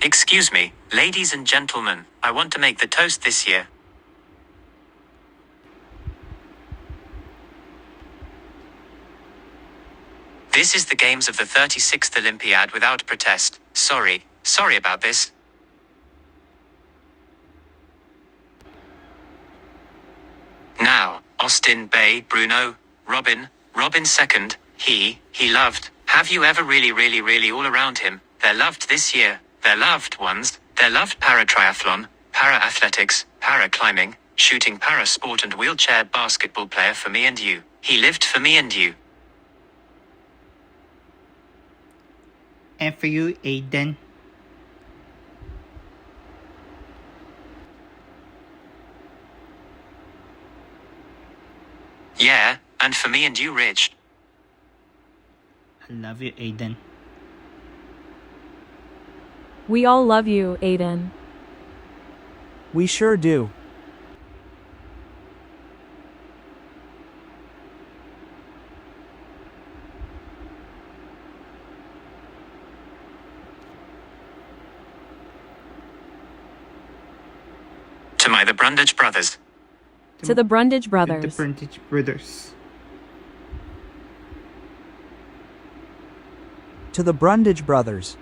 Excuse me, ladies and gentlemen, I want to make the toast this year. This is the games of the 36th Olympiad without protest. Sorry about this. Now, Austin, Bay, Bruno, Robin second, he loved. Have you ever really all around him? They're loved this year. They're loved ones. They're loved para-triathlon, para-athletics, para-climbing, shooting para-sport and wheelchair basketball player for me and you. He lived for me and you. And for you, Aiden. Yeah, and for me and you, Rich. I love you, Aiden. We all love you, Aiden. We sure do. To the Brundage Brothers. To the Brundage Brothers. The Brundage Brothers. To the Brundage Brothers.